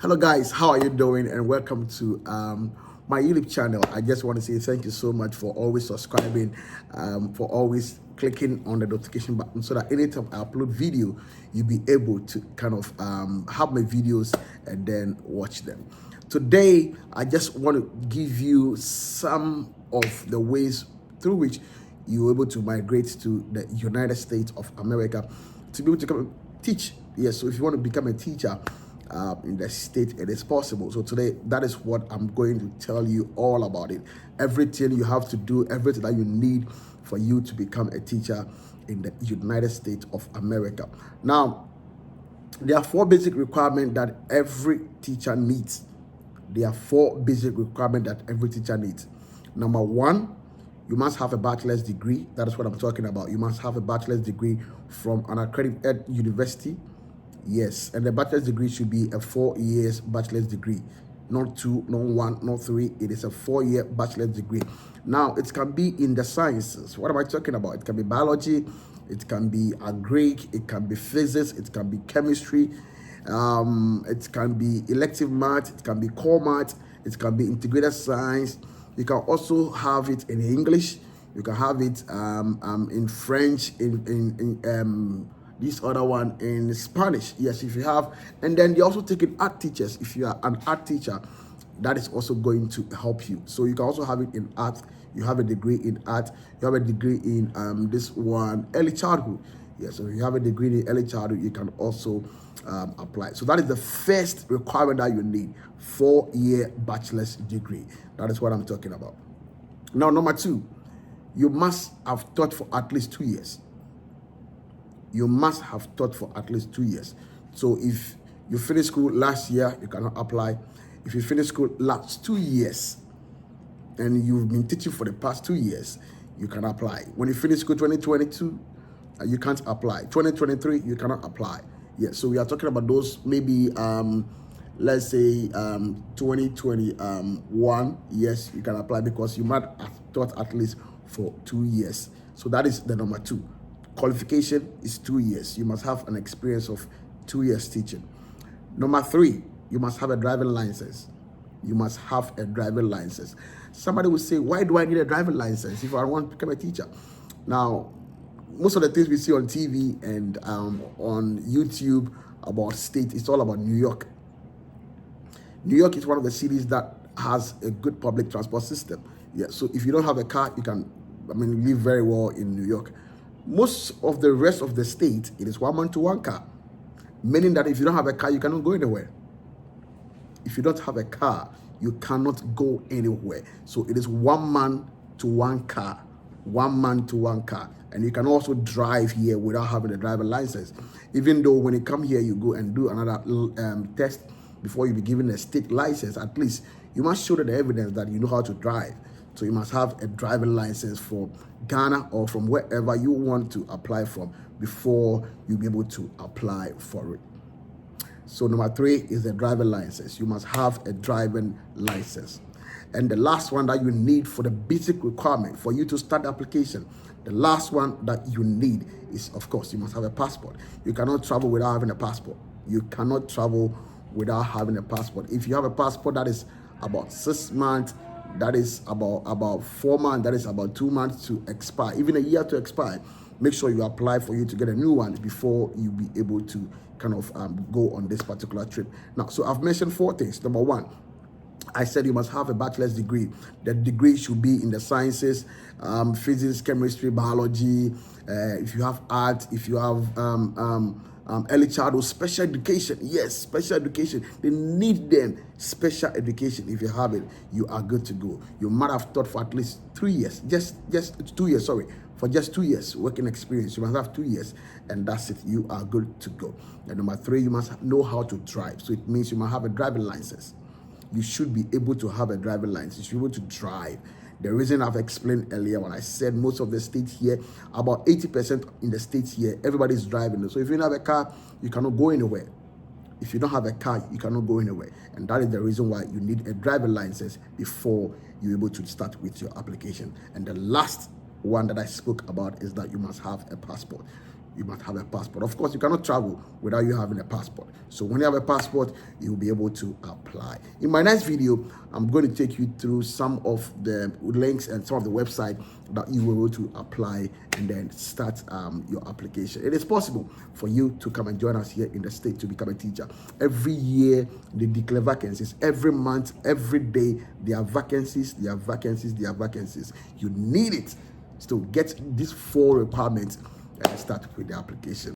Hello guys, how are you doing? And welcome to my YouTube channel. I just want to say thank you so much for always subscribing, for always clicking on the notification button so that anytime I upload video, you'll be able to kind of have my videos and then watch them. Today, I just want to give you some of the ways through which you're able to migrate to the United States of America to be able to come and teach. Yes, so if you want to become a teacher, in the state, it is possible. So today, that is what I'm going to tell you all about it. Everything you have to do, everything that you need for you to become a teacher in the United States of America. Now, there are four basic requirements that every teacher needs. There are four basic requirements that every teacher needs. Number one, you must have a bachelor's degree. That is what I'm talking about. You must have a bachelor's degree from an accredited university. Yes, and the bachelor's degree should be a 4 years bachelor's degree, not 2, not 1, not 3. It is a 4-year bachelor's degree. Now, it can be in the sciences. What am I talking about? It can be biology, it can be Greek, it can be physics, it can be chemistry, it can be elective math, it can be core math, it can be integrated science. You can also have it in English. You can have it in French, in this other one in Spanish. Yes, if you have. And then you're also taking art teachers. If you are an art teacher, that is also going to help you. So you can also have it in art. You have a degree in art. You have a degree in this one, early childhood. Yes, so if you have a degree in early childhood, you can also apply. So that is the first requirement that you need, 4-year bachelor's degree. That is what I'm talking about. Now, number two, you must have taught for at least 2 years. You must have taught for at least 2 years. So if you finished school last year, you cannot apply. If you finished school last 2 years and you've been teaching for the past 2 years, you can apply. When you finish school 2022, you can't apply. 2023, you cannot apply. Yeah, so we are talking about those maybe, let's say 2021, yes, you can apply because you might have taught at least for 2 years. So that is the number two. Qualification is 2 years. You must have an experience of 2 years teaching. Number three, you must have a driving license. You must have a driving license. Somebody will say, why do I need a driving license if I want to become a teacher? Now, most of the things we see on TV and on YouTube about state, it's all about New York. New York is one of the cities that has a good public transport system. Yeah, so if you don't have a car, you can, live very well in New York. Most of the rest of the state, it is 1 man to 1 car, meaning that if you don't have a car, you cannot go anywhere. If you don't have a car, you cannot go anywhere. So it is 1 man to 1 car, 1 man to 1 car. And you can also drive here without having a driver license. Even though when you come here, you go and do another test before you be given a state license, at least you must show the evidence that you know how to drive. So you must have a driving license for Ghana or from wherever you want to apply from before you'll be able to apply for it. So number three is the driving license. You must have a driving license. And the last one that you need for the basic requirement for you to start the application, the last one that you need is, of course, you must have a passport. You cannot travel without having a passport. You cannot travel without having a passport. If you have a passport that is about 6 months, that is about 4 months, that is about 2 months to expire, even a year to expire, make sure you apply for you to get a new one before you be able to kind of go on this particular trip. Now, so I've mentioned 4 things. Number one, I said you must have a bachelor's degree. The degree should be in the sciences, physics, chemistry, biology. If you have art, if you have early childhood, special education. Yes, special education. They need them. Special education. If you have it, you are good to go. You might have taught for at least 3 years. Just 2 years, sorry. For just 2 years working experience. You must have 2 years, and that's it. You are good to go. And number three, you must know how to drive. So it means you must have a driving license. You should be able to have a driving license. You should be able to drive. The reason I've explained earlier when I said most of the states here, about 80% in the states here, everybody's driving. So if you don't have a car, you cannot go anywhere. If you don't have a car, you cannot go anywhere. And that is the reason why you need a driving license before you're able to start with your application. And the last one that I spoke about is that you must have a passport. you must have a passport. Of course, you cannot travel without you having a passport. So when you have a passport, you'll be able to apply. In my next video, I'm going to take you through some of the links and some of the website that you will be able to apply and then start your application. It is possible for you to come and join us here in the state to become a teacher. Every year, they declare vacancies. Every month, every day, there are vacancies, there are vacancies, there are vacancies. You need it to get these 4 requirements and start with the application.